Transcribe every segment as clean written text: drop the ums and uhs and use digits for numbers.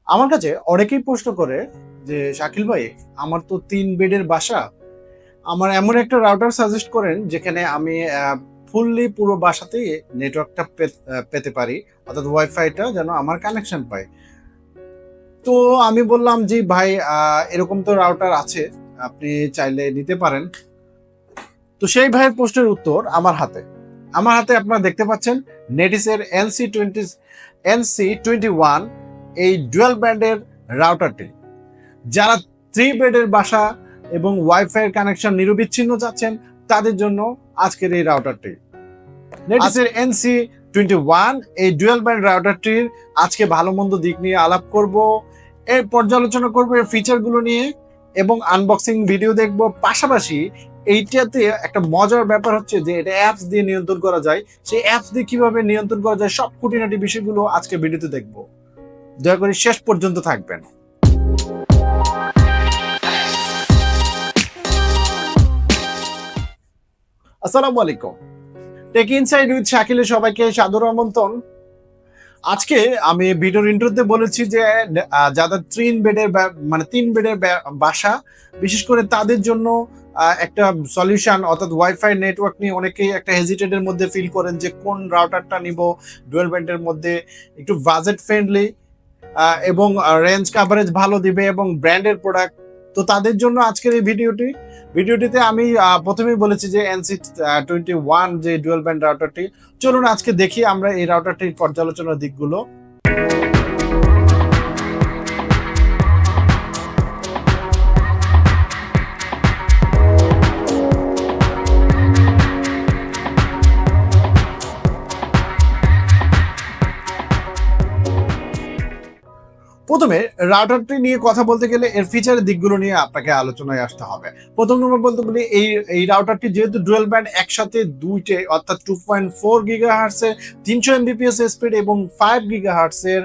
আমার কাছে অনেকেই প্রশ্ন করে যে শাকিল ভাই, আমার তো 3 বেডের বাসা, আমার এমন একটা রাউটার সাজেস্ট করেন যেখানে আমি ফুললি পুরো বাসাতেই নেটওয়ার্কটা পেতে পারি, অর্থাৎ ওয়াইফাইটা যেন আমার কানেকশন পায়। তো আমি বললাম যে ভাই, এরকম তো রাউটার আছে, আপনি চাইলে নিতে পারেন। তো সেই ভাইয়ের প্রশ্নের উত্তর আমার হাতে আপনারা দেখতে পাচ্ছেন নেটিসের NC21 এই ডুয়াল ব্যান্ডের রাউটারটি। যারা 3 বেডের বাসা এবং ওয়াইফাই এর কানেকশন নিরবিচ্ছিন্ন চাচ্ছেন, তাদের জন্য আজকের এই রাউটারটি নেটিসের NC21 এই ডুয়াল ব্যান্ড রাউটারটির আজকে ভালো মন্দ দিক নিয়ে আলাপ করব, এর পর্যালোচনা করব, এর ফিচারগুলো নিয়ে এবং আনবক্সিং ভিডিও দেখব। পাশাপাশি এইটাতে একটা মজার ব্যাপার হচ্ছে যে এটা অ্যাপস দিয়ে নিয়ন্ত্রণ করা যায়, সেই অ্যাপস দিয়ে কিভাবে নিয়ন্ত্রণ করা যায় সব খুঁটিনাটি বিষয়গুলো আজকে ভিডিওতে দেখব। দয়া করে শেষ পর্যন্ত থাকবেন। আসসালামু আলাইকুম, টেক ইনসাইড উইথ শাকিলে সবাইকে সাদর আমন্ত্রণ। আজকে আমি ভিডিওর ইন্ট্রোতে বলেছি যে যাদের 3 বেডের মানে 3 বেডের বাসা, বিশেষ করে তাদের জন্য একটা সলিউশন, অর্থাৎ ওয়াইফাই নেটওয়ার্ক নিয়ে অনেকেই একটা হেজিটেটের মধ্যে ফিল করেন যে কোন রাউটারটা নিব ডুয়াল ব্যান্ডের মধ্যে, একটু বাজেট ফ্রেন্ডলি এবং রেঞ্জ কাভারেজ ভালো দিবে এবং ব্র্যান্ডের প্রোডাক্ট। তো তাদের জন্য আজকের এই ভিডিওটিতে আমি প্রথমেই বলেছি যে NC21 যে ডুয়াল ব্যান্ড রাউটারটি, চলুন আজকে দেখি আমরা এই রাউটারটির পর্যালোচনার দিকগুলো। প্রথমে রাউটারটি নিয়ে কথা বলতে গেলে এর ফিচারের দিকগুলো নিয়ে আপনাকে আলোচনায় আসতে হবে। প্রথম নম্বর বলতে বলি, এই রাউটারটি যেহেতু ডুয়াল ব্যান্ড, একসাথে দুইটে অর্থাৎ 2.4 গিগাহার্টস এর 300 এমবিপিএস স্পিড এবং 5 গিগাহার্টস এর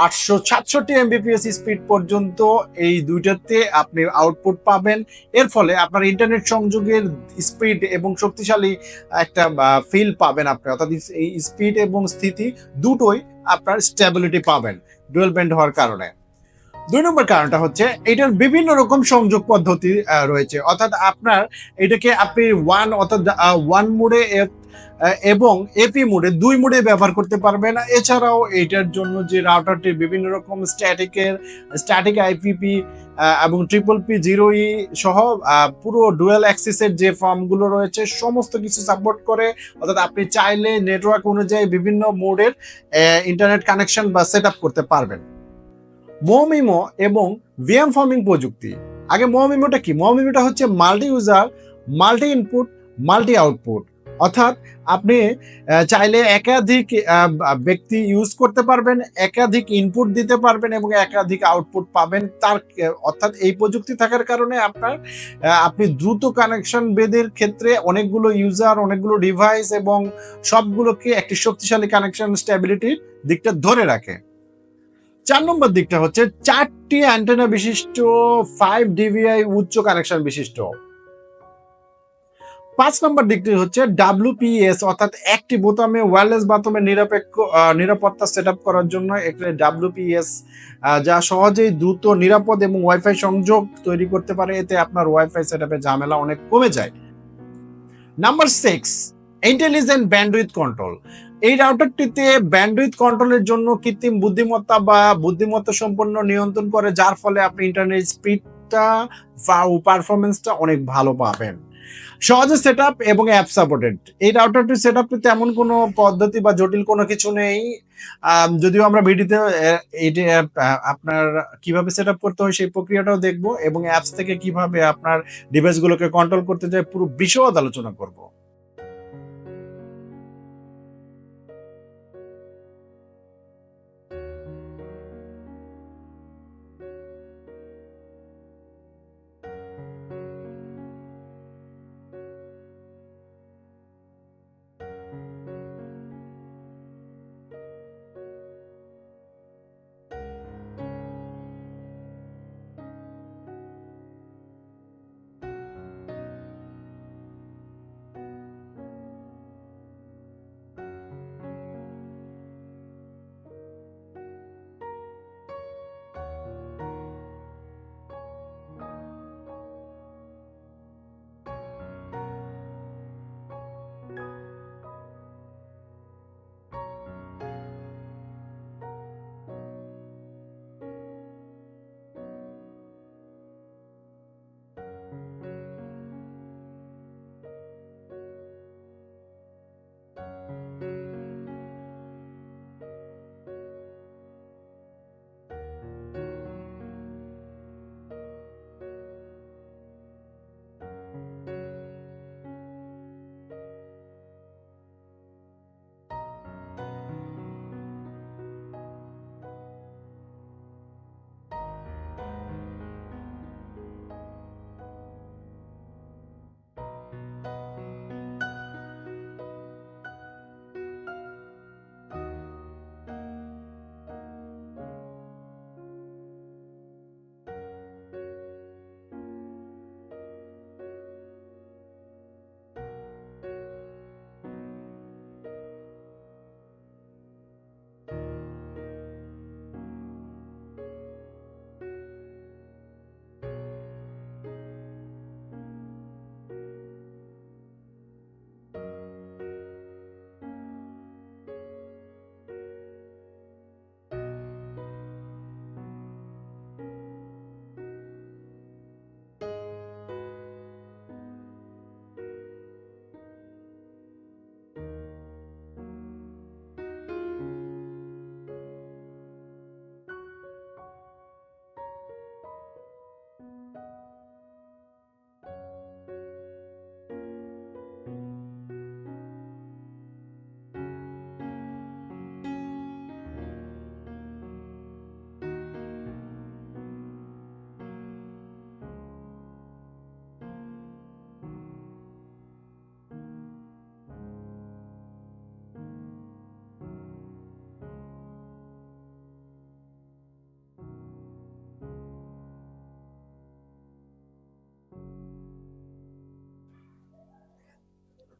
866 এমবিপিএস স্পিড পর্যন্ত এই দুইটাতে আপনি আউটপুট পাবেন। এর ফলে আপনার ইন্টারনেট সংযোগের স্পিড এবং শক্তিশালী একটা ফিল পাবেন আপনি, অর্থাৎ এই স্পিড এবং স্থিতি দুটোই আপনার স্টেবিলিটি পাবেন ডুয়াল ব্যান্ড হওয়ার কারণে। 2 নম্বর কারণটা হচ্ছে এটার বিভিন্ন রকম সংযোগ পদ্ধতি রয়েছে, অর্থাৎ আপনার এটাকে আপনি ওয়ান মোডে এবং এপি মোডে, 2 মোডে ব্যবহার করতে পারবেন। এছাড়াও এটার জন্য যে রাউটারটির বিভিন্ন রকম স্ট্যাটিক আইপিপি এবং PPP0E সহ পুরো ডুয়াল অ্যাক্সেসের যে ফর্মগুলো রয়েছে সমস্ত কিছু সাপোর্ট করে, অর্থাৎ আপনি চাইলে নেটওয়ার্ক অনুযায়ী বিভিন্ন মোডের ইন্টারনেট কানেকশন বা সেট করতে পারবেন। মোমিমো এবং ভিএম ফর্মিং প্রযুক্তি। আগে মোমিমোটা কি? মোমিমোটা হচ্ছে multi user, multi input, multi output, অর্থাৎ আপনি চাইলে একাধিক ব্যক্তি ইউজ করতে পারবেন, একাধিক ইনপুট দিতে পারবেন এবং একাধিক আউটপুট পাবেন। অর্থাৎ এই প্রযুক্তি থাকার কারণে আপনি দ্রুত কানেকশন বেদের ক্ষেত্রে অনেকগুলো ইউজার, অনেকগুলো ডিভাইস এবং সবগুলোকে একটি শক্তিশালী কানেকশন স্টেবিলিটির দিকটা ধরে রাখে। 4 নম্বর দিকটা হচ্ছে 4টি অ্যান্টেনা বিশিষ্ট 5 dBi উচ্চ কানেকশন বিশিষ্ট। 5 নম্বর দিকটি হচ্ছে WPS, অর্থাৎ একটি বোতামে ওয়্যারলেস বাথরুমের নিরাপত্তা সেট করার জন্য এখানে WPS, যা সহজেই দ্রুত, নিরাপদ এবং ওয়াইফাই সংযোগ তৈরি করতে পারে। এতে আপনার ওয়াইফাই সেট ঝামেলা অনেক কমে যায়। Number 6, intelligent bandwidth control. এই রাউটারটিতে ব্যান্ডউইথ কন্ট্রোলের জন্য কৃত্রিম বুদ্ধিমত্তা বা বুদ্ধিমত্তা সম্পন্ন নিয়ন্ত্রণ করে, যার ফলে আপনি ইন্টারনেট স্পিডটা বা পারফরমেন্সটা অনেক ভালো পাবেন। সহজে সেটআপ এবং অ্যাপ সাপোর্টেড। এই রাউটারটির সেটআপে তেমন কোনো পদ্ধতি বা জটিল কোনো কিছু নেই। যদিও আমরা ভিডিওতে এইটা আপনার কিভাবে সেটআপ করতে হয় সেই প্রক্রিয়াটাও দেখব এবং অ্যাপস থেকে কিভাবে আপনার ডিভাইসগুলোকে কন্ট্রোল করতে যায় পুরো বিশদ আলোচনা করব।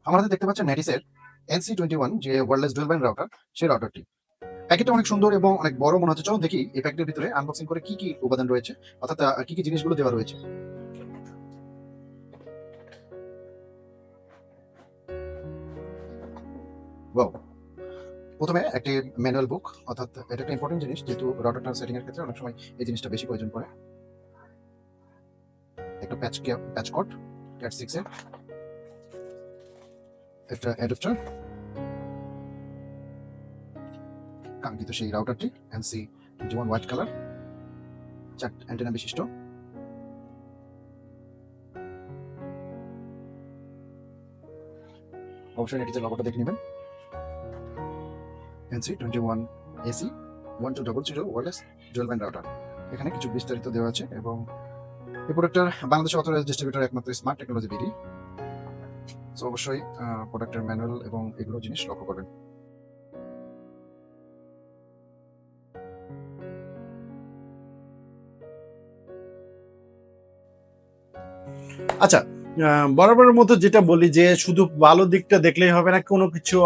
আমার হাতে দেখতে পাচ্ছেন নেটিসের NC21 যে ওয়্যারলেস ডুয়াল ব্যান্ড রাউটার, সেই রাউটারটি। প্যাকেটটা অনেক সুন্দর এবং অনেক বড় মনে হচ্ছে। চলুন দেখি এই প্যাকেটের ভিতরে আনবক্সিং করে কি কি উপাদান রয়েছে, অর্থাৎ কি কি জিনিসগুলো দেওয়া রয়েছে। ওয়াও! প্রথমে একটি ম্যানুয়াল বুক, অর্থাৎ এটা একটা ইম্পর্টেন্ট জিনিস, যেহেতু রাউটারটা সেটিং এর ক্ষেত্রে অনেক সময় এই জিনিসটা বেশি প্রয়োজন পড়ে। একটা প্যাচ কর্ড ক্যাট 6 এর, একটা অ্যাডাপ্টার, কাঙ্ক্ষিত সেই রাউটারটি NC21 হোয়াইট কালার, 4 অ্যান্টেনা বিশিষ্ট। অবশ্যই নেটিসের লোগোটা দেখে নেবেন। NC21 AC 1200 wireless dual band router. এখানে কিছু বিস্তারিত দেওয়া আছে এবং এই প্রোডাক্টের বাংলাদেশে অথরাইজড ডিস্ট্রিবিউটর একমাত্র স্মার্ট টেকনোলজি বিডি। সো অবশ্যই প্রোডাক্টের ম্যানুয়াল এবং এগুলো জিনিস লক্ষ্য করবেন। আচ্ছা, বরাবরের মতো যেটা বলি যে শুধু ভালো দিকটা দেখলেই হবে না, কোনো কিছু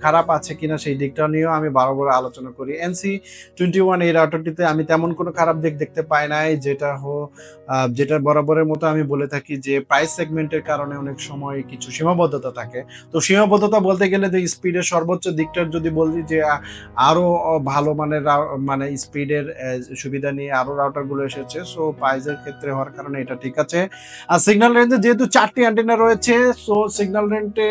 খারাপ আছে কিনা সেই দিকটা নিয়েও আমি বরাবর আলোচনা করি। NC21 এই রাউটারটিতে আমি তেমন কোনো খারাপ দিক দেখতে পাই নাই, যেটা বরাবরের মতো আমি বলে থাকি যে প্রাইস সেগমেন্টের কারণে অনেক সময় কিছু সীমাবদ্ধতা থাকে। তো সীমাবদ্ধতা বলতে গেলে যে স্পিডের সর্বোচ্চ দিকটা যদি বলি যে আরো ভালো মানের মানে স্পিডের সুবিধা নিয়ে আরো রাউটারগুলো এসেছে, সো প্রাইসের ক্ষেত্রে হওয়ার কারণে এটা ঠিক আছে। আর সিগন্যাল রেঞ্জে যেহেতু 4টি অ্যান্টেনা রয়েছে, সো সিগন্যাল রেঞ্জে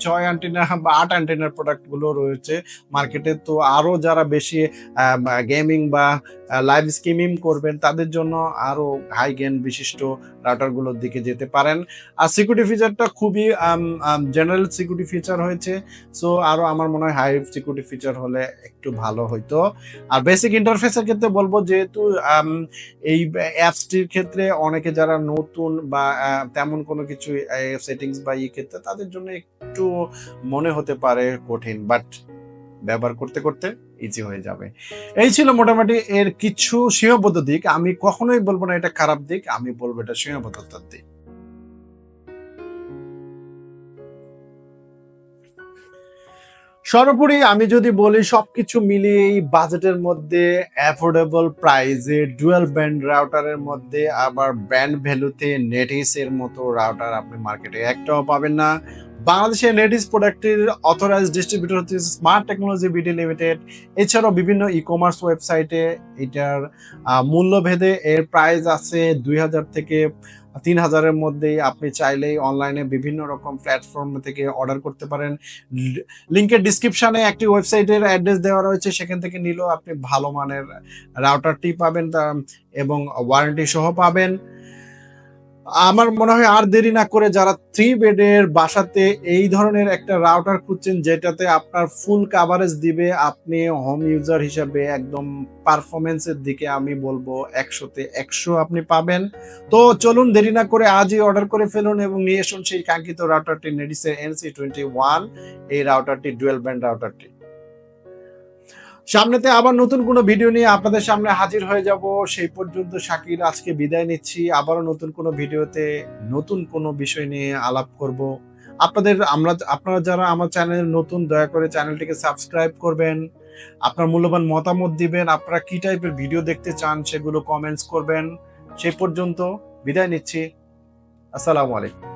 6 অ্যান্টেনা বা 8 অ্যান্টেনার প্রোডাক্টগুলো রয়েছে মার্কেটে। তো আরো যারা বেশি গেমিং বা লাইভ স্ট্রিমিং করবেন তাদের জন্য আরো হাই গেন বিশিষ্ট রাউটারগুলোর দিকে যেতে পারেন। আর সিকিউরিটি ফিচারটা খুবই জেনারেল সিকিউরিটি ফিচার হয়েছে, সো আরো আমার মনে হয় হাই সিকিউরিটি ফিচার হলে একটু ভালো হইতো। আর বেসিক ইন্টারফেসের ক্ষেত্রে বলবো, যেহেতু এই অ্যাপসটির ক্ষেত্রে অনেকে যারা নতুন বা তেমন কোনো কিছু সেটিংস বা ক্ষেত্রে তাদের জন্য একটু মনে হতে পারে কঠিন, বাট ব্যবহার করতে করতে ইজি হয়ে যাবে। এই ছিল মোটামুটি এর কিছু সীমাবদ্ধ দিক। আমি কখনোই বলবো না এটা খারাপ দিক, আমি বলবো এটা সীমাবদ্ধতার দিক। সর্বোপরি আমি যদি বলি সবকিছু মিলিয়ে এই বাজেটের মধ্যে অ্যাফোর্ডেবল প্রাইসে ডুয়াল ব্যান্ড রাউটারের মধ্যে আবার ব্র্যান্ড ভ্যালুতে নেটিস এর মতো রাউটার আপনি মার্কেটে একটাও পাবেন না। বাংলাদেশের নেটিস প্রোডাক্টের অথরাইজড ডিস্ট্রিবিউটর হচ্ছে স্মার্ট টেকনোলজি বিডি লিমিটেড। এছাড়াও বিভিন্ন ই কমার্স ওয়েবসাইটে এটার মূল্যভেদে এর প্রাইস আছে 2000 থেকে 3000-এর মধ্যেই। আপনি চাইলেই অনলাইনে বিভিন্ন রকম প্ল্যাটফর্ম থেকে অর্ডার করতে পারেন। লিঙ্কের ডিসক্রিপশনে একটি ওয়েবসাইটের অ্যাড্রেস দেওয়া রয়েছে, সেখান থেকে নিলেও আপনি ভালো মানের রাউটারটি পাবেন এবং ওয়ারেন্টি সহ পাবেন। আমার মনে হয় আর দেরি না করে যারা 3 বেডের বাসাতে এই ধরনের একটা রাউটার খুঁজছেন যেটাতে আপনার ফুল কাভারেজ দিবে, আপনি হোম ইউজার হিসাবে একদম পারফরমেন্সের দিকে আমি বলবো 100-তে 100 আপনি পাবেন। তো চলুন দেরি না করে আজই অর্ডার করে ফেলুন এবং নিয়ে আসুন সেই কাঙ্ক্ষিত রাউটারটি, নেটিসের NC21 এই রাউটারটি, ডুয়াল ব্যান্ড রাউটারটি। সামনেতে আবার নতুন কোনো ভিডিও নিয়ে আপনাদের সামনে হাজির হয়ে যাব। সেই পর্যন্ত শাকির আজকে বিদায় নিচ্ছি। আবারও নতুন কোনো ভিডিওতে নতুন কোনো বিষয় নিয়ে আলাপ করব। আপনারা যারা আমার চ্যানেল নতুন, দয়া করে চ্যানেলটিকে সাবস্ক্রাইব করবেন। আপনার মূল্যবান মতামত দিবেন, আপনারা কি টাইপের ভিডিও দেখতে চান সেগুলো কমেন্টস করবেন। সেই পর্যন্ত বিদায় নিচ্ছি। আসসালামু আলাইকুম।